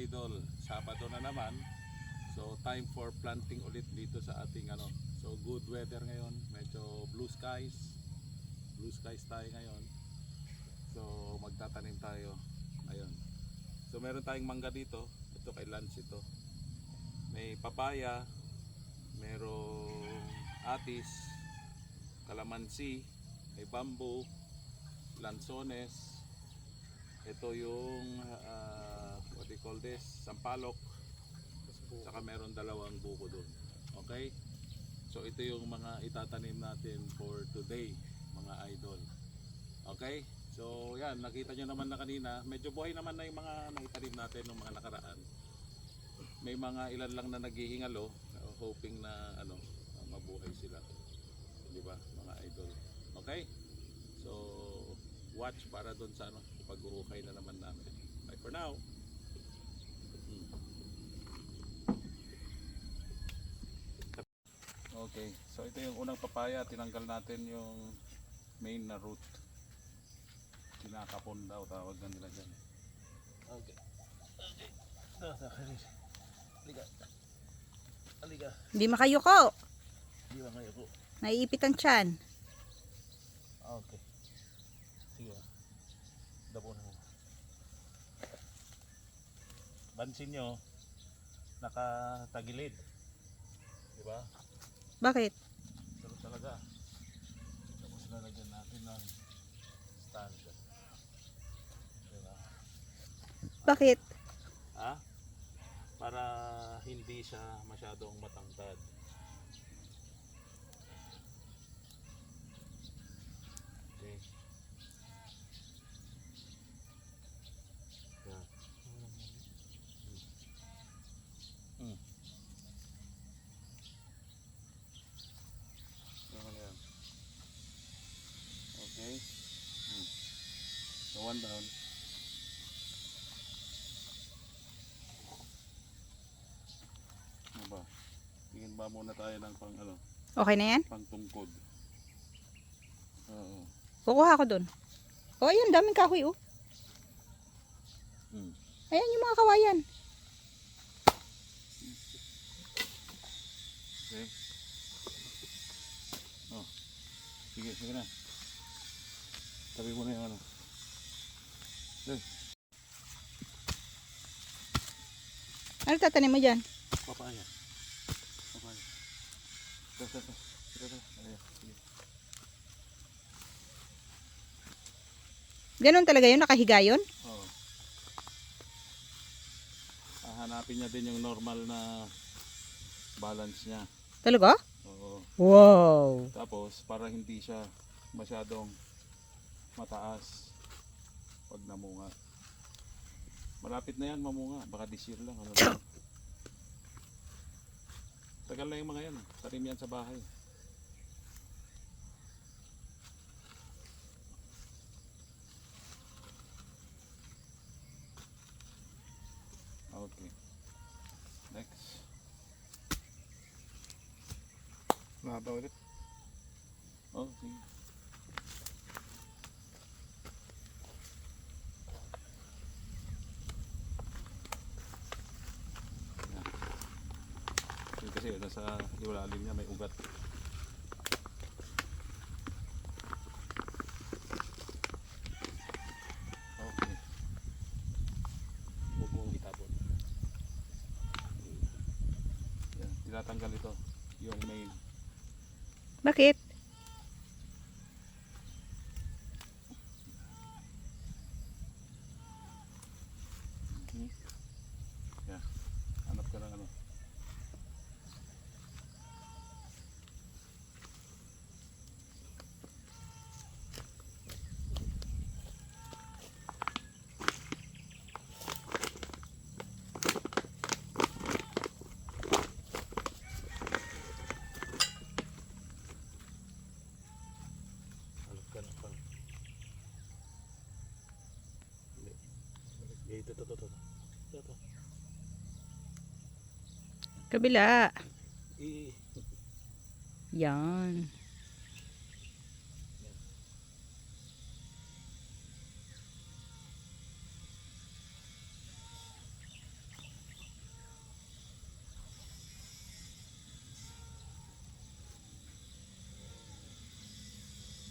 idol, Sabado na naman. So time for planting ulit dito sa ating ano. So good weather ngayon, medyo blue skies. Blue skies tayo ngayon. So magtatanim tayo. Ayun. So meron tayong mangga dito. Ito kay Lance ito. May papaya, merong atis, kalamansi, may bamboo, lansones. Ito yung what do you call this? Sampalok. Saka meron dalawang buko doon. Okay? So ito yung mga itatanim natin for today, mga idol. Okay? So yan, nakita nyo naman na kanina, medyo buhay naman na yung mga naitanim natin ng mga nakaraan. May mga ilan lang na naghihingalo, hoping na ano, mabuhay sila. Di ba, mga idol? Okay? So watch para doon sa ano, pag-uukay na naman namin. Bye for now. Okay, so ito yung unang papaya, tinanggal natin yung main na root. Kinakapon daw, tawag na nila dyan. Okay. Halika. Halika. Hindi makayuko. Hindi makayuko. Naiipit ang tiyan. Okay. Sige. Dabo na. Bansin nyo, nakatagilid. Diba? Bakit? Pero talaga. Tapos lalagyan natin ng stand. Diba? Bakit? Ha? Para hindi siya masyadong matangkad. Okay. Yeah. Hmm. Yan. Okay. So one down. Ano ba? Tingin ba muna tayo ng pang ano? Okay na yan? Pang tungkod. Oo. Kukuha ko dun. O ayun, daming kahoy oh. Ayan yung mga kawayan. Okay. Oh. Sige, sige na. Tabi mo na yung ano. Doon. Ano tatanim mo dyan? Papaya. Papaya. Ito. Ayan. Sige. Ganon talaga yun? Nakahiga yun? Oo. Hanapin niya din yung normal na balance niya. Talaga? Oo. Wow! Tapos para hindi siya masyadong mataas pag namunga. Malapit na yan mamunga. Baka this year lang. Ano lang. Tagal na yung mga yan. Tanim yan sa bahay. Okay. Next. Mahaba ulit. Oh, sige. Yan. Kasi nasa ilalim niya may ugat. Okay. Huwag mong itapon. Yan. Tinatanggal ito. Yung main. Bakit? Yeah. Hanap ka ng ano. Hanap ka ng pang. Ito. Ito. Kabila. Yan.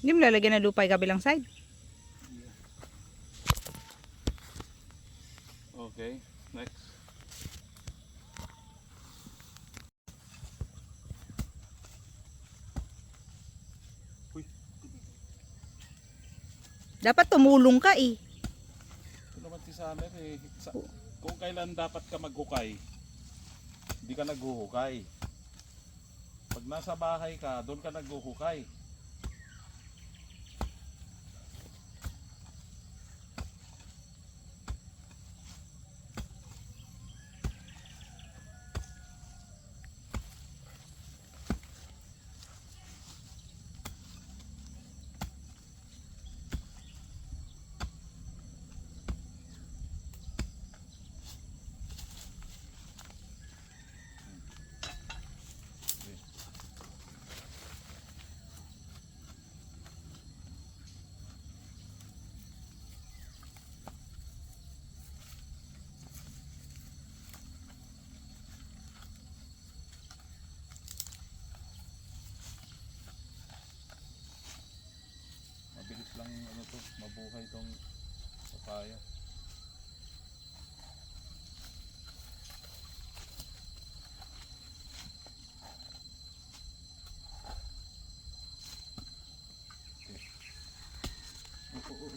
Hindi mo lalagyan ng lupa yung kabilang side. Okay, next. Uy, Dapat tumulong ka eh. ito naman si Summer eh. Kung kailan dapat ka maghukay, hindi ka naghuhukay. Pag nasa bahay ka, doon ka naghuhukay. Mabilis lang ano to, mabuhay tong papaya. Okay. Oo.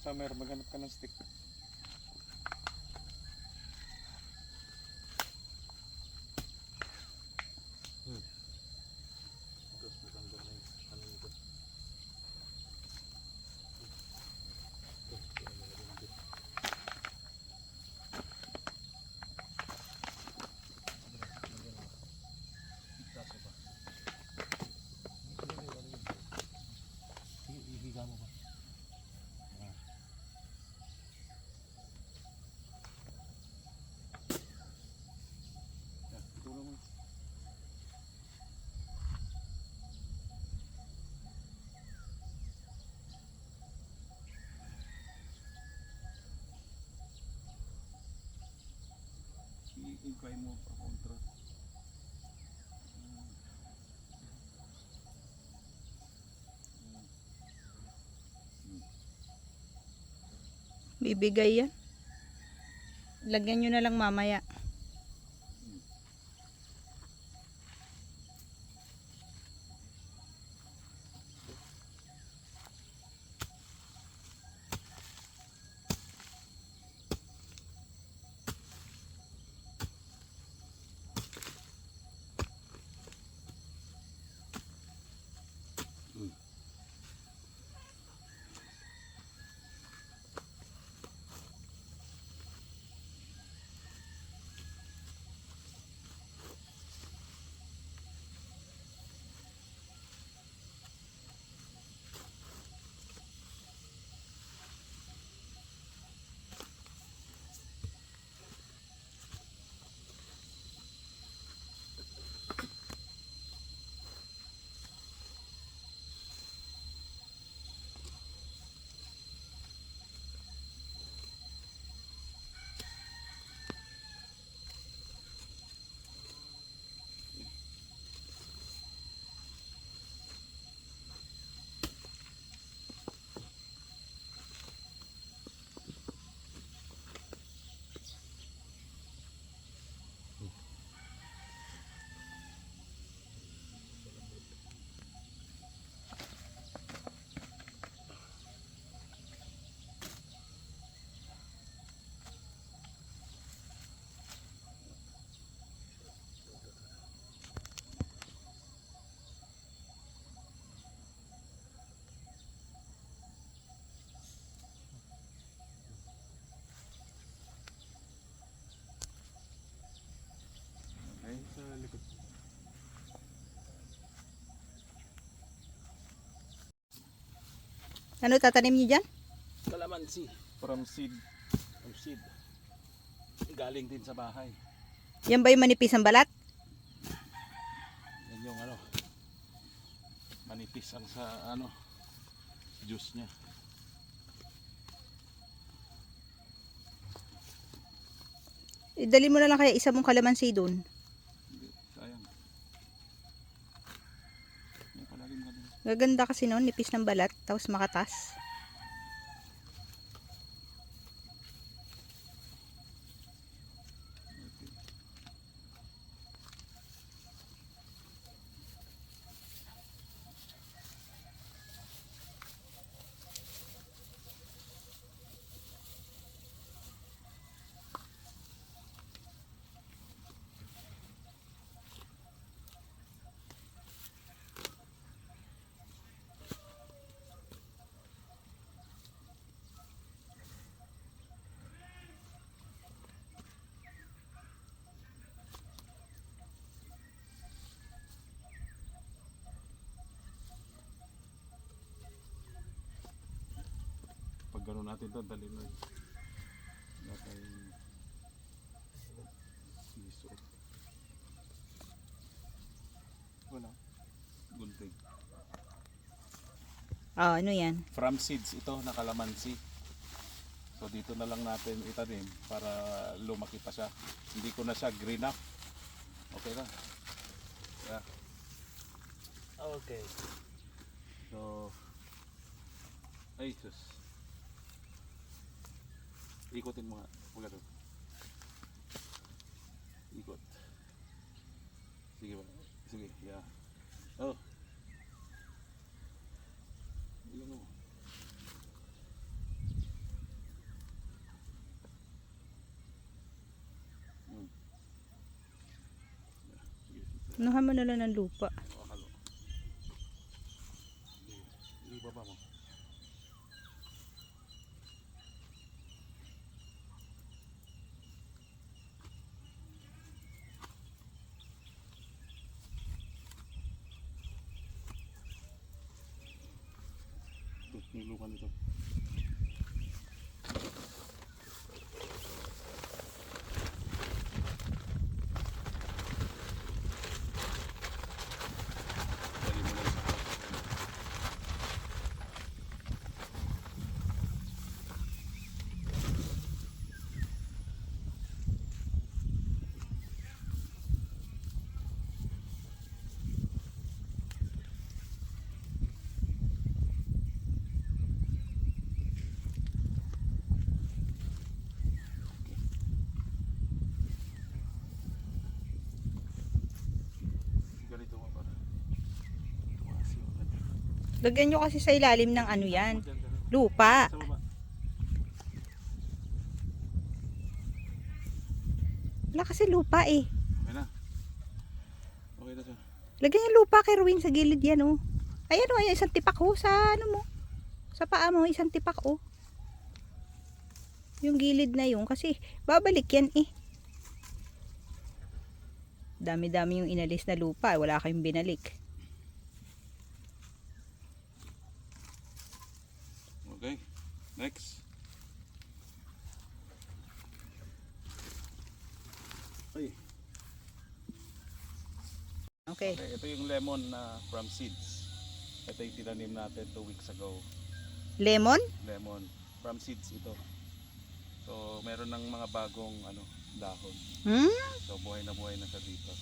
Summer, maghanap ka ng stick. Ihiga mo ba? Tulong mo. I-incline mo pa kontra. Bibigay yan. Lagyan nyo na lang mamaya. Okay, sa likod. Ano tatanim nyo dyan? Kalamansi from seed. From seed. Galing din sa bahay. Yan ba yung manipis ang balat? Yan yung ano, manipis ang sa ano, juice niya. Dali mo na lang kaya isa mong kalamansi doon. Hindi, sayang. May palaging ganun. Gaganda kasi noon, nipis ng balat, tapos makatas. Okay. Pag gano'n natin to, dali mo. Natay siso. Wala. Gunting. Ano yan? From seeds ito na kalamansi. So dito na lang natin itanim para lumaki pa siya. Hindi ko na siya green up. Okay na. Yeah. Okay. So ay sus. Ikotin mo nga. Wala doon. Ikot. Sige ba? Sige. Yeah. Oh. Ilan mo? Nuha mo na lang ng lupa. Halo. Ibaba mo. Ito, yung lupa nito. Dali mo lang sa harap. Ganito nga para. Tumaas yung ganda. Lagyan nyo kasi sa ilalim ng ano yan. Diyan, diyan. Lupa. Sa baba. Wala kasi lupa eh. Okay na. Okay na siya. Lagyan nyo lupa kay Ruin sa gilid yan oh. Ayan oh, ayan, isang tipak oh sa ano mo. Sa paa mo, isang tipak oh. Yung gilid na yung kasi babalik yan eh. Dami-dami yung inalis na lupa, wala kayong binalik. Okay. Next. Ay. Okay. Okay, ito yung lemon na from seeds. Ito yung tinanim natin 2 weeks ago. Lemon? Lemon. From seeds ito. So, meron ng mga bagong dahon. So, buhay na siya dito.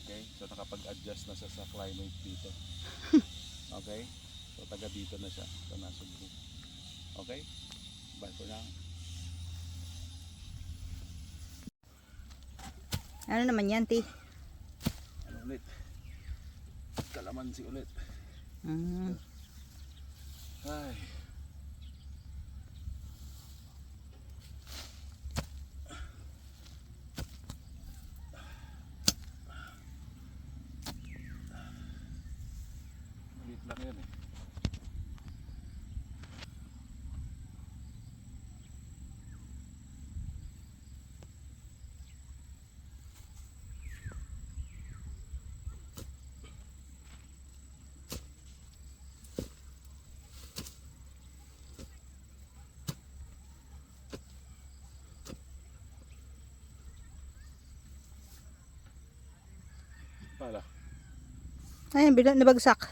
Okay? So, nakapag-adjust na siya sa climate dito. Okay? So, taga dito na siya. So, nasubok. Okay? Bye for now. Ano naman yan, ti? Ano ulit? Kalamansi ulit. Ay. Maliit lang yan eh. Pala. Ayan, bila nabagsak.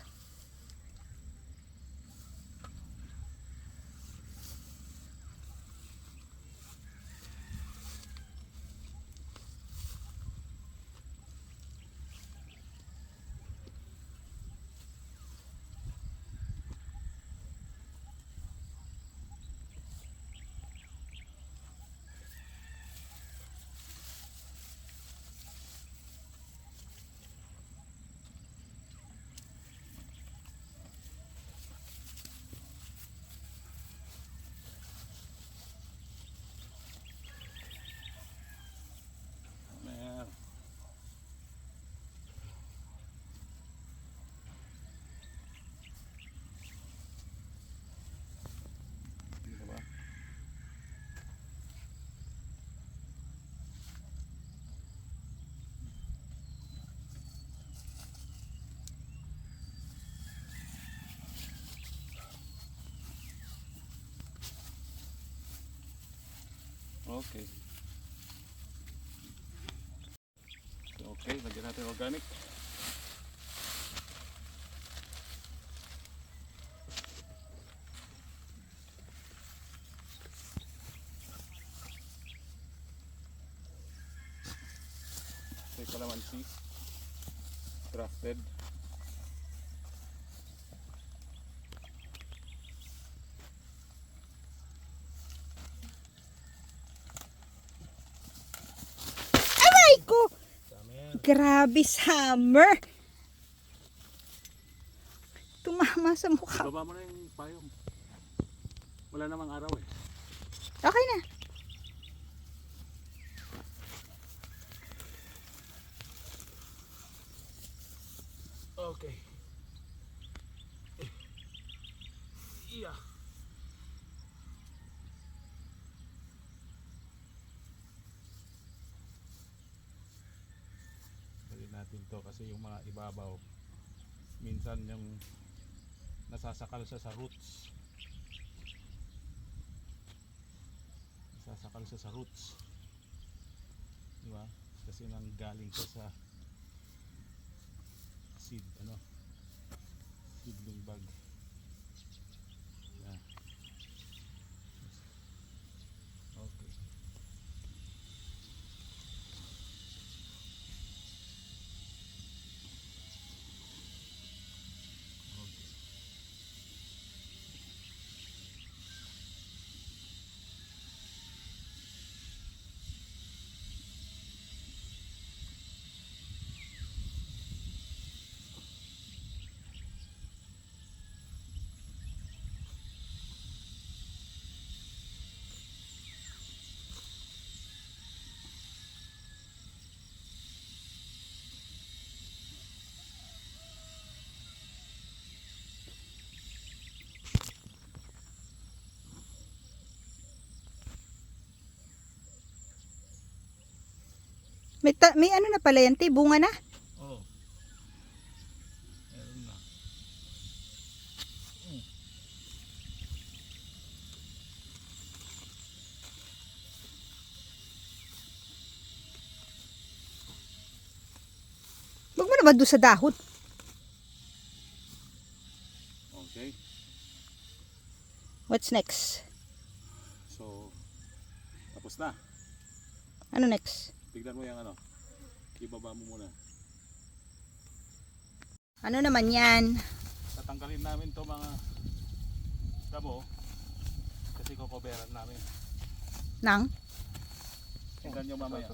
Okay. Okay, lagyan natin organic. Okay, kalamansi. Grafted. Ay ko! Summer. Grabe, Summer! Tumama sa mukha. Baba mo na yung payong. Wala namang araw eh. Okay na. Okay. Yeah. Lagyan natin to kasi yung mga ibabaw minsan yung nasasakal siya sa roots. Nasasakal siya sa roots. Diba? Kasi nanggaling siya sa seed, seedling bag. Yeah. Okay. Okay. May ano na pala yan, te? Bunga na? Oh. Meron na. Huwag mo naman doon sa dahon. Okay. What's next? So, tapos na. Ano next? Tignan mo yung ibaba mo muna. Ano naman yan? Tatanggalin namin to mga damo kasi kukoberan namin. Nang? Tignan nyo mamaya.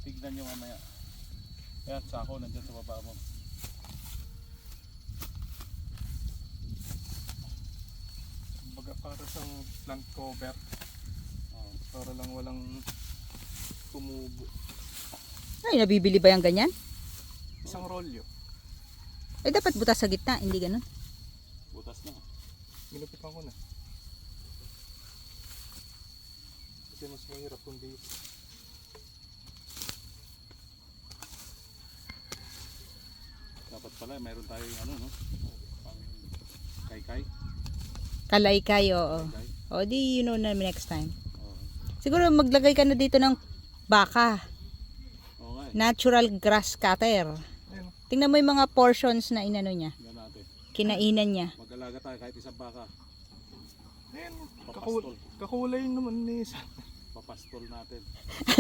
Tignan nyo mamaya. Ayan, sako nandyan sa baba mo. Baga para sa plant cover. Oh. Para lang walang tumubo. Ay, nabibili ba yung ganyan? Isang rolyo. Eh, dapat butas sa gitna, hindi ganun. Butas na. Ginupitan ko na. Kasi mas mahirap kung dito. Dapat pala mayroon tayong pang kay-kay. Kalay-kay, oo. Kay-kay. O, di you know na next time. Oh. Siguro maglagay ka na dito ng baka. Oo nga eh. Natural grass cutter. Ayun. Tingnan mo yung mga portions na inano niya. Tignan natin. Kinainan niya. Mag-alaga tayo kahit isang baka. Ayun. Papastol. Kakulay naman ni Sam. Papastol natin.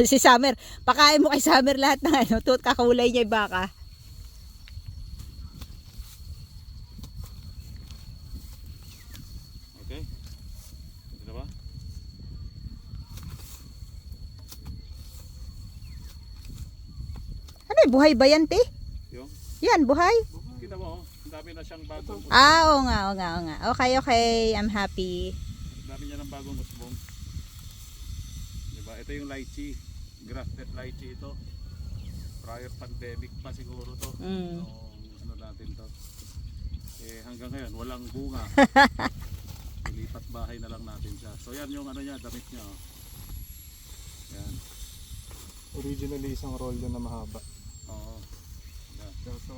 Si Summer, pakain mo kay Summer lahat ng kakulay niya yung baka. Okay? Ito na ba? Ano eh, buhay ba yan, te? Yung? Yan, buhay. Kita mo, ang dami na siyang bagong usbong. Ah, oo nga, oo nga, oo nga. Okay, okay. I'm happy. Ang dami niya ng bagong usbong. Diba? Ito yung lychee. Grafted lychee ito. Prior pandemic pa siguro to. Mm. Nung natin to. Eh hanggang ngayon walang bunga. Ilipat bahay na lang natin siya. So yan yung niya, damit niya. Oh. Yan. Originally isang rolyo na mahaba. Oo. Yan. So,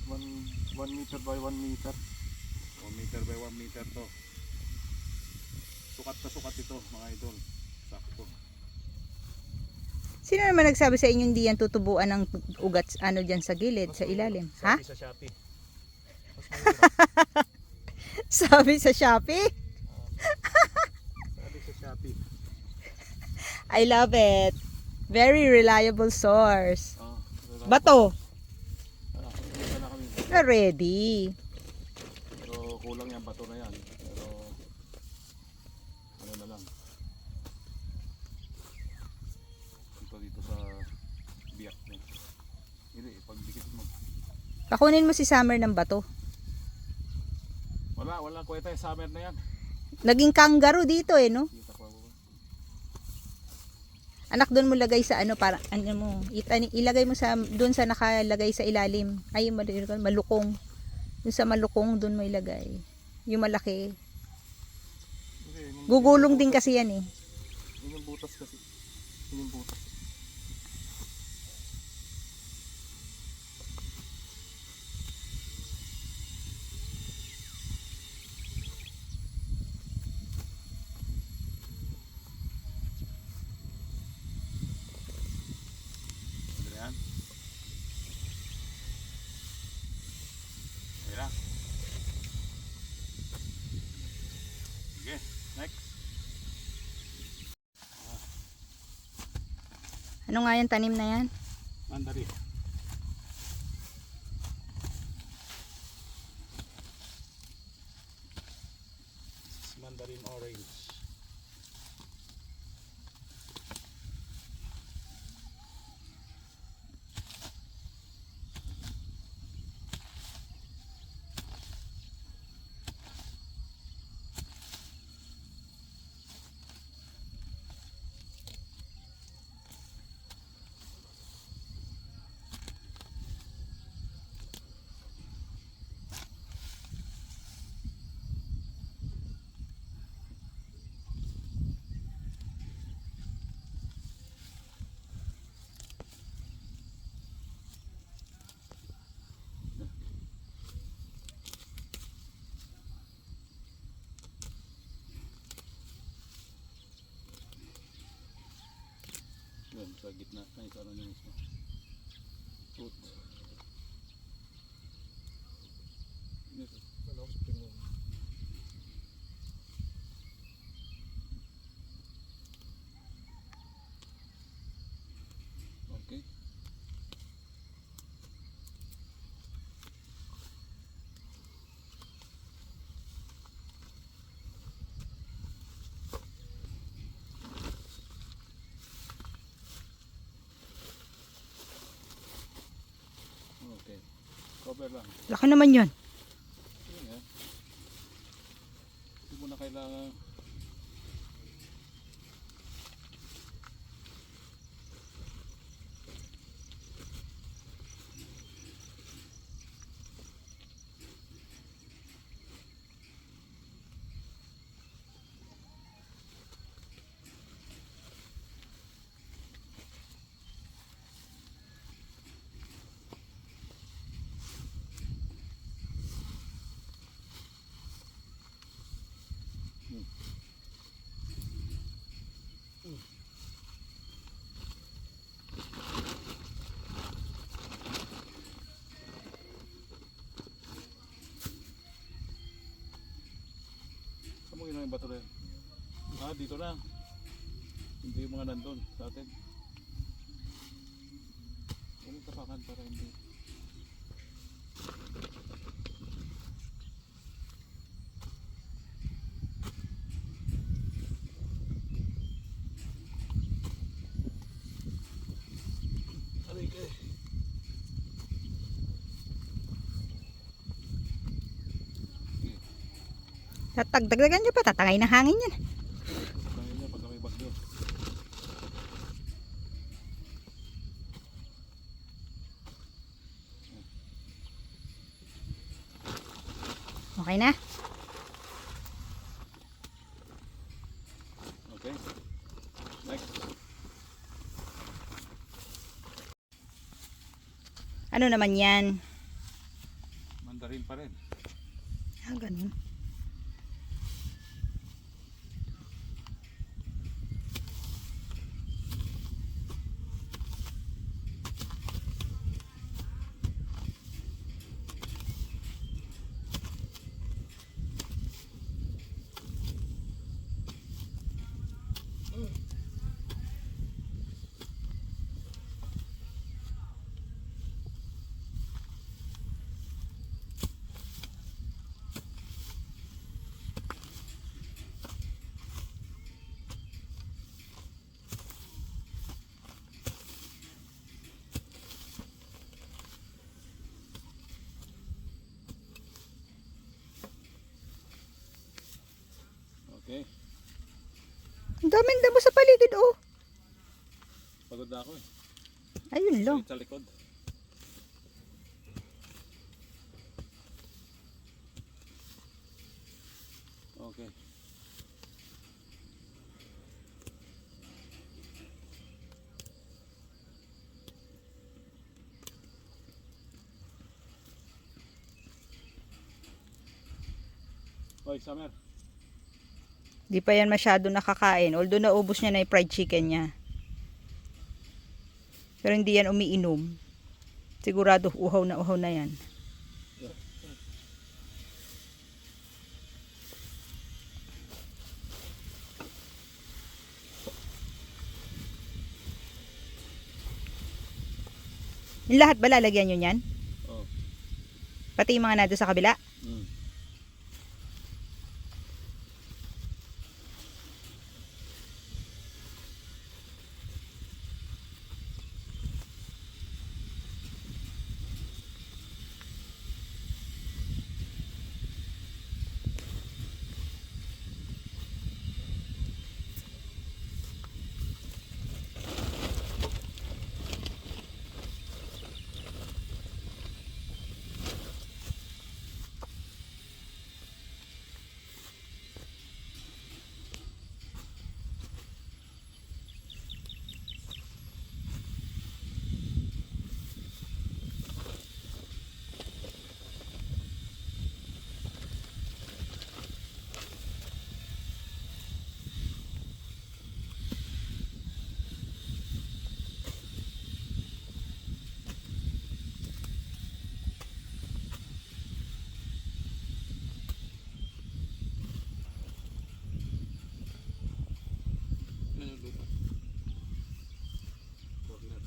1 meter by 1 meter. 1 meter by 1 meter to. Sukat na sukat ito mga idol. Sakto. Sino naman nagsabi sa inyo hindi yan tutubuan ng ugat ano dyan sa gilid, sa ilalim? Ha? Sabi sa Shopee. Mas mahirap. Sabi sa Shopee? Sabi sa Shopee. I love it. Very reliable source. Wala. Bato, Wala na kami. ready. So kulang yung bato na yan. Pero ano na lang. Dito sa biyak niya. Hindi, pagdikit mo. Pakunin mo si Summer ng bato. Wala kwenta yung summer na yan. Naging kangaroo dito eh, no? Kita ko ako. Anak, doon mo lagay sa ano, para, ano mo, ilagay mo sa, doon sa nakalagay sa ilalim. Ay, yung malukong. Doon sa malukong, doon mo ilagay. Yung malaki. Hindi, Gugulong din kasi yan eh. Yun yung butas kasi. Yun yung butas. Ano yan? Okay na. Sige, next. Ano nga yung tanim na yan? Mandarin. This is mandarin orange. Yan, sa gitna. Ay, parang yung mismo. Fruit. Yes. Ano, spring roll. Okay. Okay. Cover lang. Laki naman yun. Yun yan. Hindi mo na kailangan. Saan mo ginawa yung bato rin? Ah, dito na. Hindi yung mga nandun sa atin. Huwag tapakan para hindi. Aray ka eh. Tatagdagdagan nyo pa, tatangay ng hangin yan. Kaya niya pagka may bagyo. Okay na? Okay. Next. Ano naman yan? Mandarin pa rin. Ah, ganun. Okay. Ang daming damo sa paligid, oh. Pagod na ako eh. Ayun lang. Sakit sa likod. Okay. Hoy, Summer. Di pa yan masyado nakakain. Although naubos niya na yung fried chicken niya. Pero hindi yan umiinom. Sigurado uhaw na yan. Yung lahat ba lalagyan nyo yan? Oh. Pati yung mga nado sa kabila? Mm. Yan yung lupa. Corner.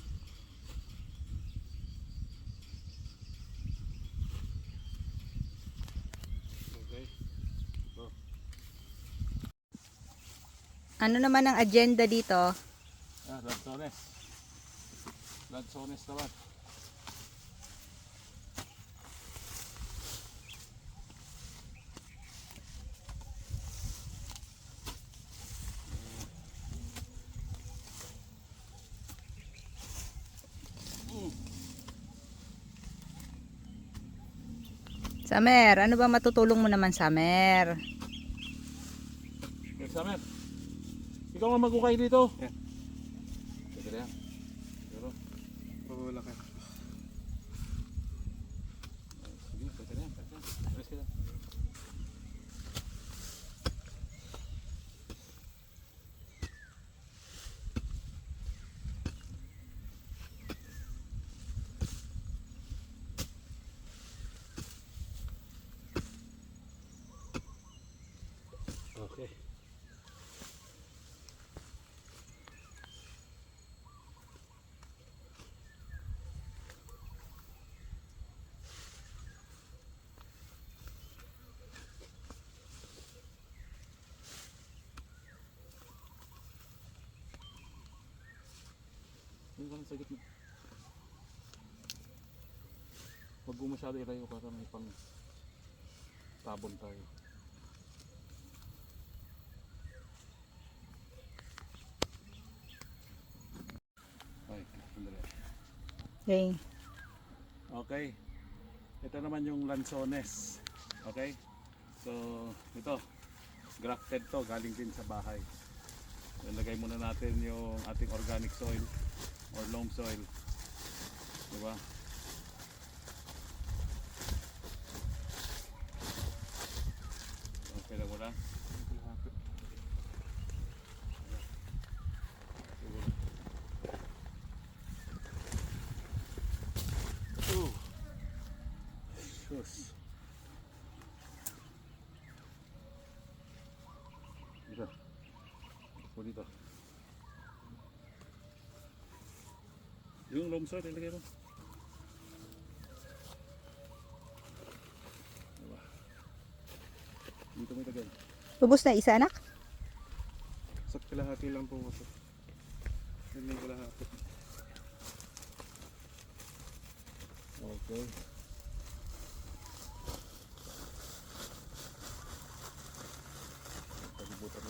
Okay. Oh. Ano naman ang agenda dito? Ah, lansones. Lansones naman. Samer, ano ba matutulong mo naman, Samer? Okay, Summer. Ikaw nga magukay dito. Yan. Sige na yan. Pero, Wala ka. sige, pwede na yan. Pwede na yan. Alis ka na. Okay. Yung parang sa gitna. Huwag mo masyado ilayo para may pang tabon tayo. Ay, sandali. Okay. Okay. Ito naman yung lansones. Okay? So, ito. Grafted to, galing din sa bahay. Ilagay muna natin yung ating organic soil or loam soil. Diba? Okay lang muna. Sus. Dito. O dito. Yung loam soil, ilagay mo. Diba? Dito mo ilagay. Ubus na isa, anak? Sa kalahati lang po ito. Yan yung kalahati. Okay. Pagbutan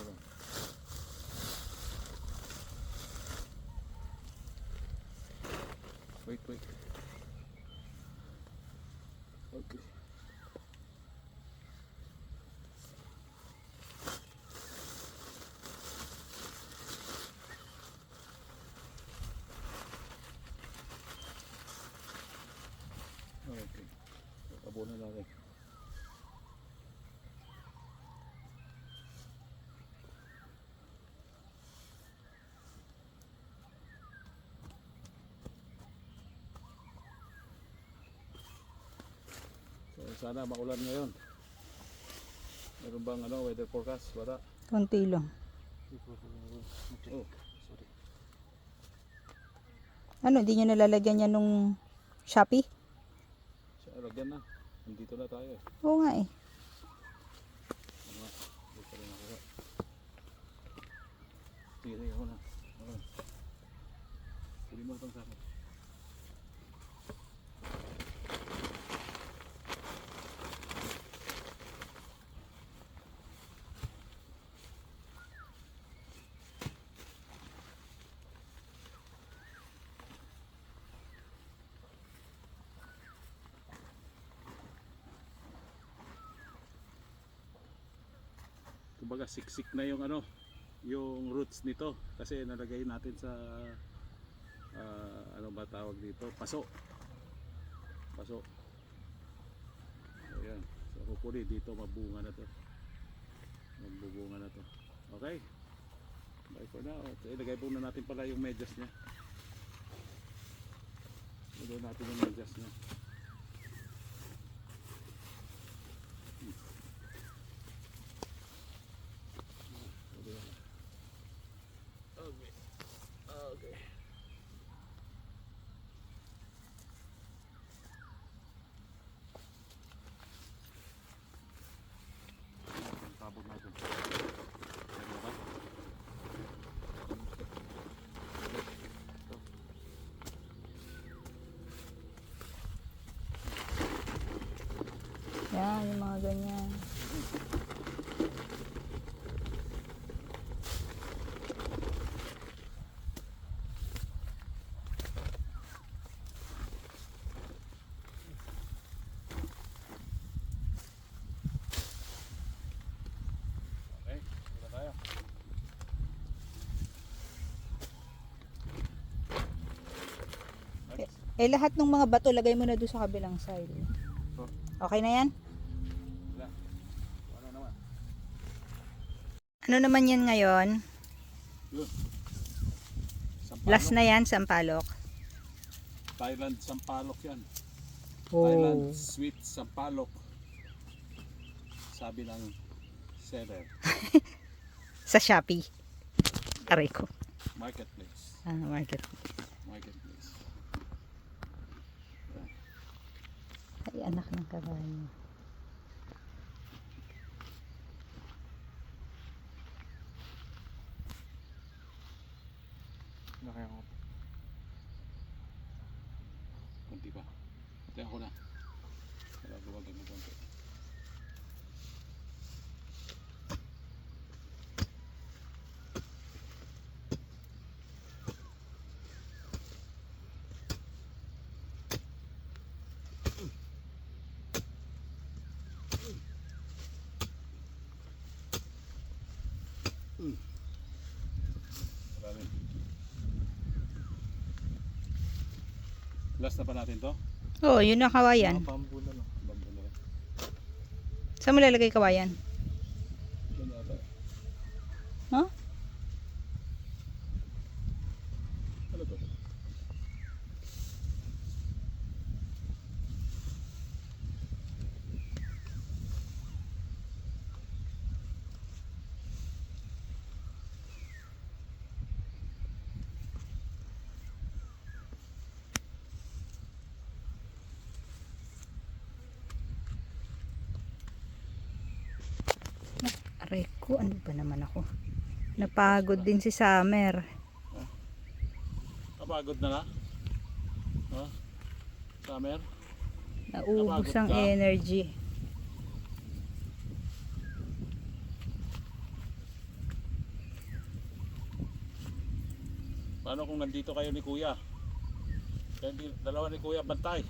Tabunan natin. So sana maulan ngayon. Meron bang weather forecast? Wala. Konti lang. Oh. Ano, di nyo nalalagyan yan nung Shopee? Siya, lagyan na. Nandito na tayo eh. Oo nga eh. Ano, hindi pa rin ako. Sige, ako na. Okay. Pili mo itong sa akin. Kumbaga siksik na yung yung roots nito kasi nalagay natin sa ano ba tawag dito, paso. Ayan, so hopefully dito mabunga na to, okay, bye for now. Ilagay po na natin pala yung medyas nya, Okay. Tabog natin. Ano ba? Yan, yung mga ganyan. Okay, wala tayo. Eh, lahat ng mga bato, lagay mo na doon sa kabilang side. Oh. Okay na yan? Wala. Wala naman. Ano naman yan ngayon? Yun. Sampalok. Last na yan, Sampalok. Thailand sampalok yan. Oh. Thailand sweet sampalok. Sabi ng seller. Sa Shopee. Aray ko. Marketplace. Market. Ay, anak ng kabayo. Nakaya ko. Kunti pa. Kaya ako na. Wala gawagin mo konti. Marami. Last na pa natin to? Oh, yun na kawayan. Mga bamboo na lang. Bambo na lang. Saan mo lalagay kawayan? Ito na ata. Huh? Ano to? Aray ko, ano ba naman ako? Napagod din si Summer. Kapagod na na? Ha? Summer? Naubos Napagod ang ka? energy. Paano kung nandito kayo ni Kuya? Kaya dalawa ni Kuya bantay.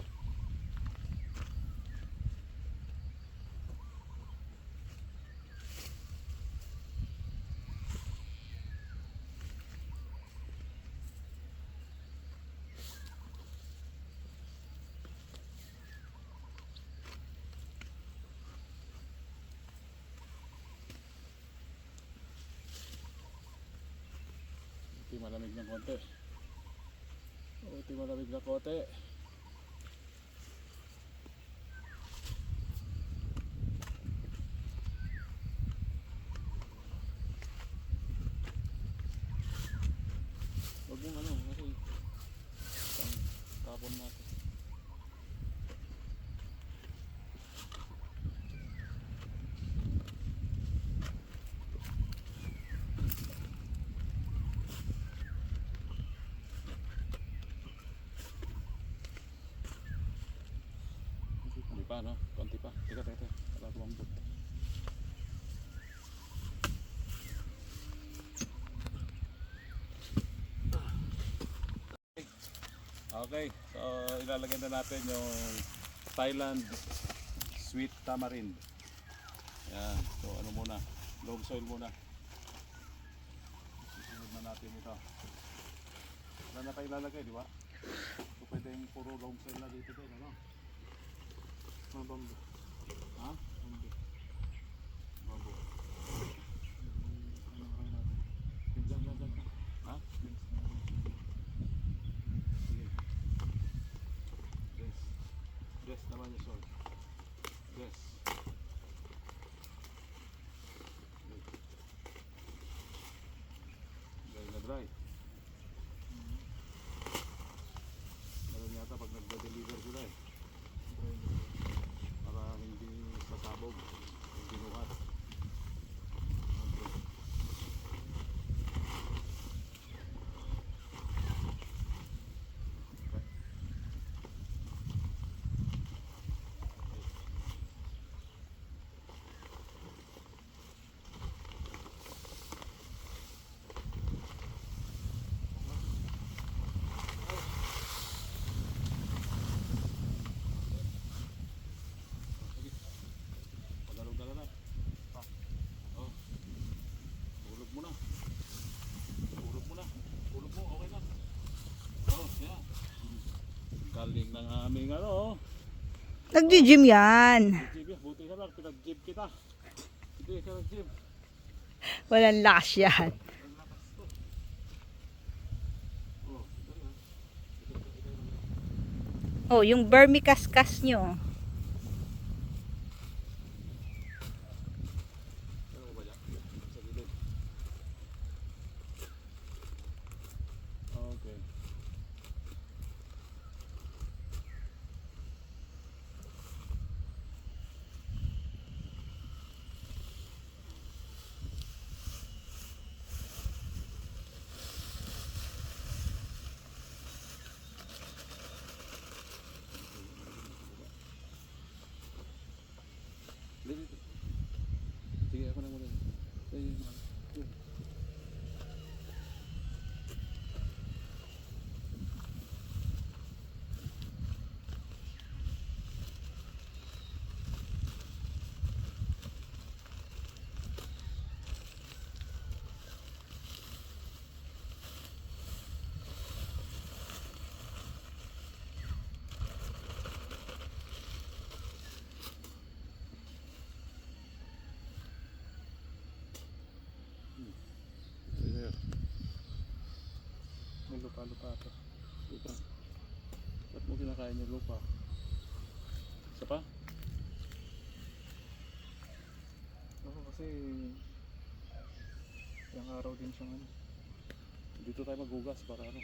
malamig ng konti. Malamig na konti. Huwag mong kasi tapon natin. Hindi pa, no? Konti pa. Teka. Wala lumambot. Okay, so ilalagay na natin yung Thailand sweet tamarind. Yan, so ano muna, loam soil muna. Susunod na natin ito. Wala na tayo ilalagay, di ba? So pwedeng puro loam soil na dito din, ano? Mga bambu. Ha? Bambu. Babo. Ano kaya natin? Diyan. Ha? Sige. Yes naman yung soil. Yes. Dry na dry. Meron yata pag nagde-deliver sila eh. Para hindi sasabog, hindi nuhat. Okay. Pagalog-galog na. Oh. Ulog mo na. Ulog mo, okay na. Oh, yeah. Galing ng aming ano. Nagji-gym yan. Jib, buti ka lang, pinag-jib kita. Hindi ka nag-jib. Walang lakas yan. Ang lakas to. Oh, Oh, yung vermicascas nyo. ano ba yan? Sa gilid. Okay. Dito. Sige, ako na muna. Sige. Sige. May lupa-lupa ito. Lupa. Ba't mo kinakain yung lupa? Isa pa? Oo, kasi ilang araw din siyang ano. Dito tayo maghugas para ano.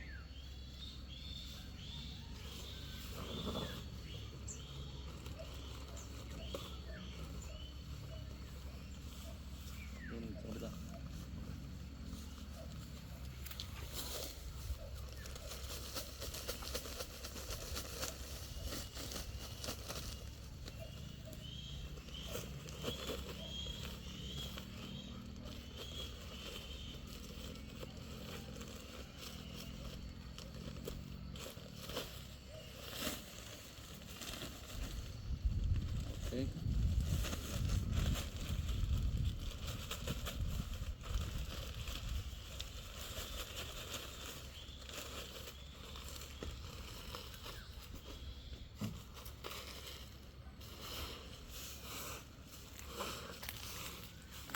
Doon, sa kabila. Okay.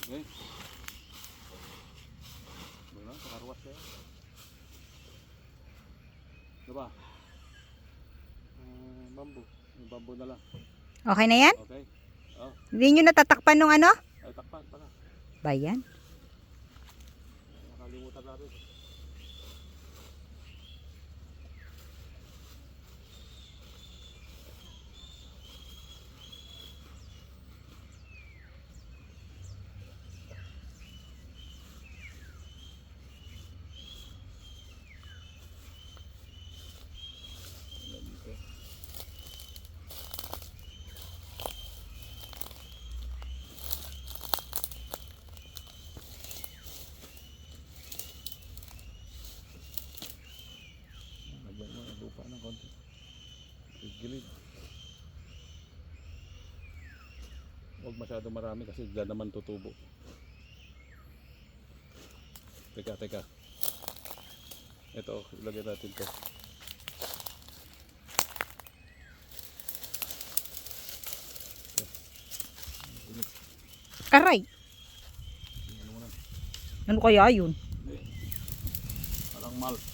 Okay. Bueno, pakarwas ya. Ano ba? Bamboo. Yung bamboo na lang. Okay na yan? Okay? Oh, Hindi nyo natatakpan nung ano? ay takpan pala. Ba yan? Nakalimutan natin. Lagyan mo ng lupa ng konti. Gilid. Huwag masyado marami kasi dyan naman tutubo. Teka. Ito, ilagay natin to. Aray! Ano mo na? Ano kaya yun? Hindi. Parang mulch.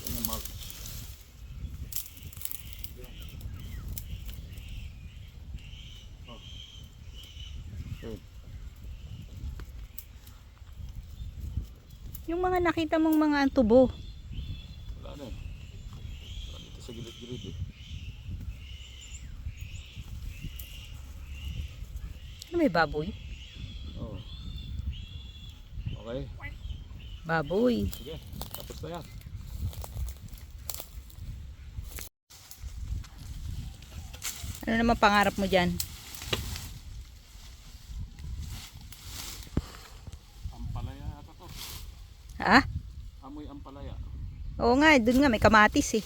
Yan yung mulch. Oh. Good. Yung mga nakita mong mga tubo. Wala na eh. Wala dito sa gilid-gilid eh. Ano may baboy? Oh. Okay. Baboy. Sige. Tapos na yan. Ano naman pangarap mo dyan? Ampalaya ata to. Ha? Amoy ampalaya. Oo nga, dun nga may kamatis eh.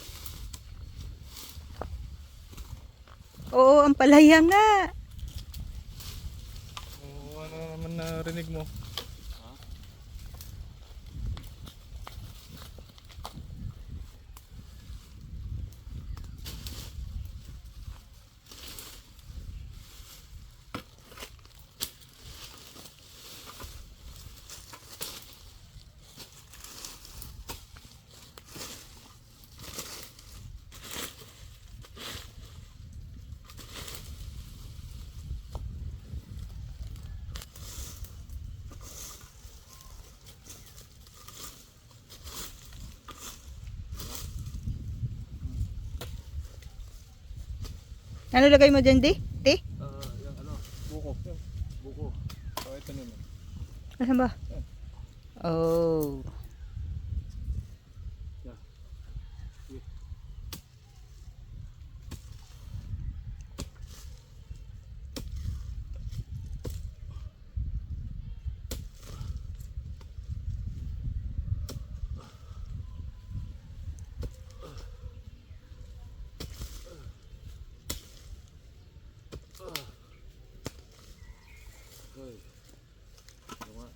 Oo, ang palaya nga. Ano naman narinig mo? Ha? Ano lagay mo dyan, di? Di? Yung ano, buko. Buko. Oh, ito naman. Asan ba? Oh. Yeah. Sige. Okay. Ano nga?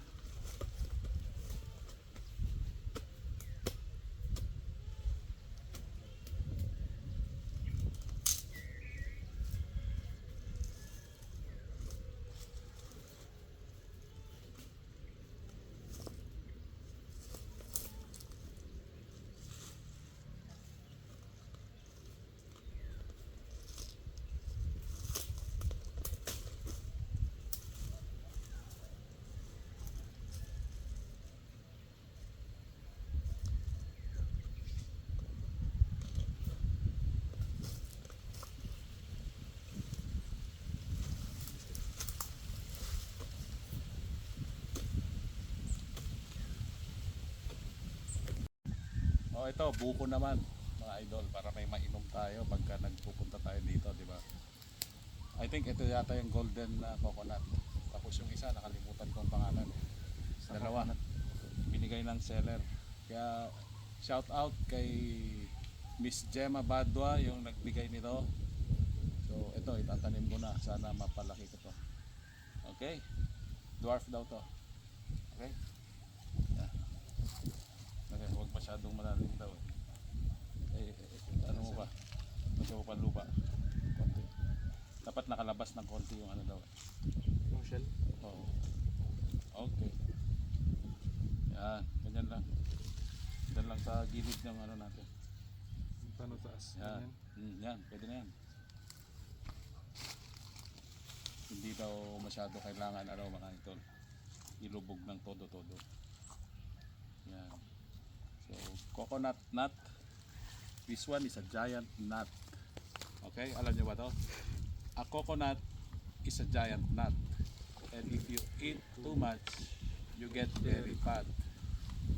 Oh, ito, buko naman, mga idol, para may mainom tayo pagka nagpupunta tayo dito, di ba? I think ito yata yung golden coconut. Tapos yung isa, nakalimutan ko ang pangalan. Dalawa, binigay ng seller. Kaya, shout out kay Miss Gemma Badwa, yung nagbigay nito. So, ito, itatanim ko na. Sana mapalaki ko to. Okay? Dwarf daw to. Okay? Yeah. Okay, huwag masyadong malalim daw. Ano mo ba? Gusto mo pa lupa? Konti. Dapat nakalabas ng konti yung ano daw. Yung shell. Oo. Okay. Yan, ganyan lang. Ganyan lang sa gilid ng ano natin. Paano taas? Yan. Ganyan. Yan, pwede na yan. Hindi daw masyado kailangan mga idol. Ilubog ng todo-todo. Yan. So, coconut nut. This one is a giant nut. Okay, alam niyo ba to? A coconut is a giant nut. And if you eat too much, you get very fat.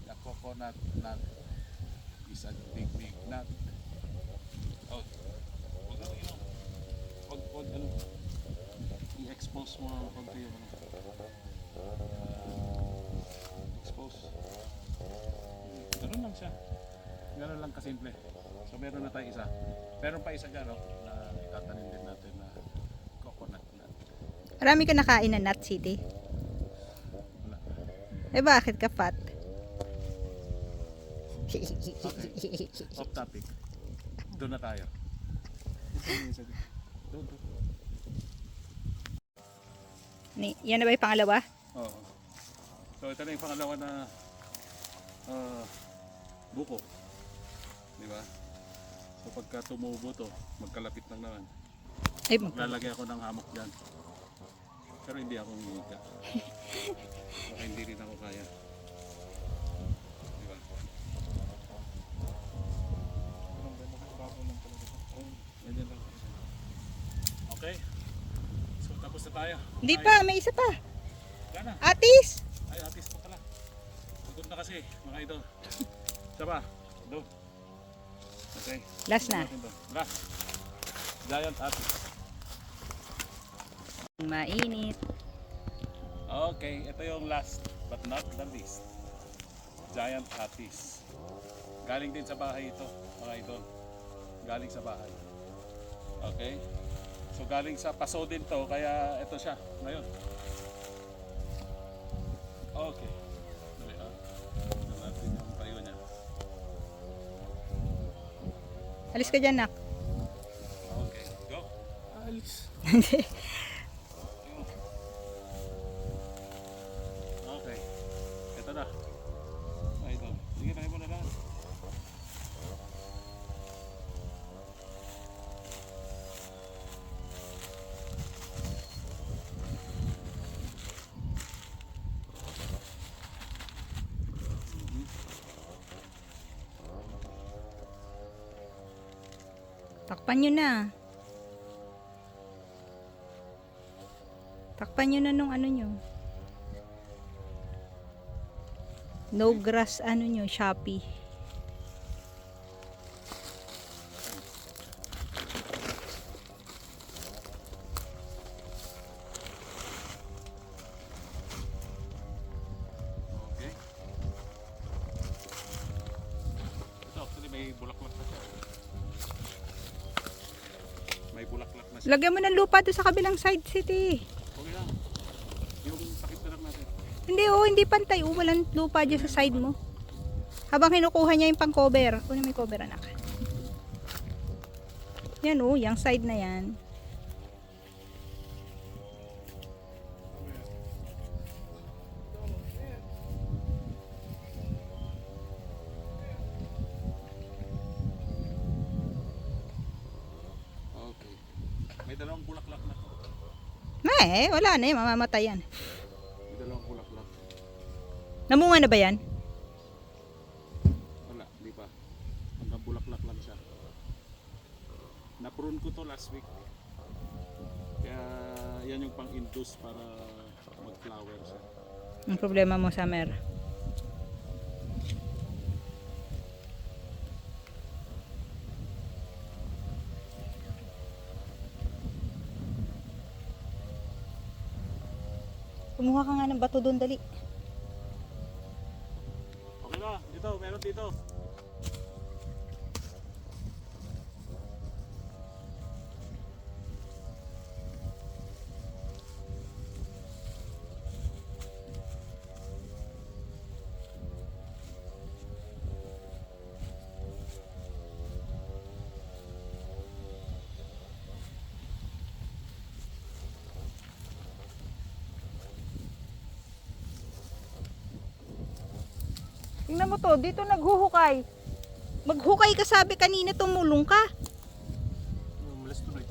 The coconut nut is a big nut. Oh, wag ano, wag ano, i-expose mo ng konti yung ano. Expose. Ganun lang siya. Ganun lang kasimple. So meron na tayo isa. Meron pa isa dyan, no? Na itatanim din natin na coconut nut. Marami ka nakain na nut city. Wala. Eh bakit ka fat? Off topic. Doon na tayo. Ito yung isa dito. Doon. Yan na ba yung pangalawa? Oo. So ito na yung pangalawa na buko. Di ba? So pagka tumubo to, magkalapit lang naman. Ay, Lalagay ako ng hammock dyan. Pero hindi ako hihiga. Baka hindi rin ako kaya. Di ba? Parang ganun. Bago lang talaga. Ganyan lang. Okay. So tapos na tayo. hindi Ay, pa, may isa pa. wala na. Atis! Ay, atis pa pala. Pagod na kasi, mga idol. Isa pa. Doon. Okay. Last na. Natin doon. Last. Giant atis. Mainit. Okay, ito yung last but not the least. Giant atis. Galing din sa bahay ito, mga idol. Galing sa bahay. Okay? So galing sa paso din to, kaya ito siya ngayon. Okay. Dali, tignan natin yung tayo niya. Alis ka dyan, nak. Okay, go. Alis. Okay. Ito na. Mga idol. Sige, tayo mo na lang. Takpan nyo na. Takpan nyo na nung ano nyo. No grass ano nyo, Shopee. Okay. Ito actually may bulaklak na siya. May bulaklak na siya. Lagyan mo ng lupa doon sa kabilang side, City. Okay lang. Yung takip na lang natin. Hindi, oh, hindi pantay. Oh, walang lupa dyan sa side mo. Habang kinukuha niya yung pang-cover. Kunin mo yung cover, anak. Yan, oh, yung side na yan. Okay. May dalawang bulaklak na to. Wala na eh, mamamatay yan. May dalawang bulaklak. Namunga na ba yan? Wala, di pa. Hanggang bulaklak lang siya. Naprune ko to last week. Kaya yan yung pang-induce para mag-flower siya. Ang problema mo, Summer. Kumuha ka nga ng bato doon, dali. Okay na, dito, meron dito. Tingnan mo to, dito naghuhukay. Maghukay ka, sabi kanina tumulong ka. Malas tuloy.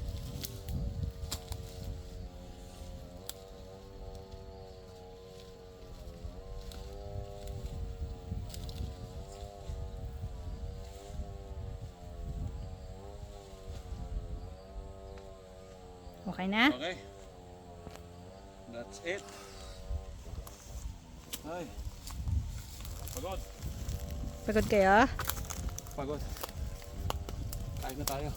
Okay na? Okay. That's it. Ay. Pagod. Pagod kayo? Pagod. Kain na tayo.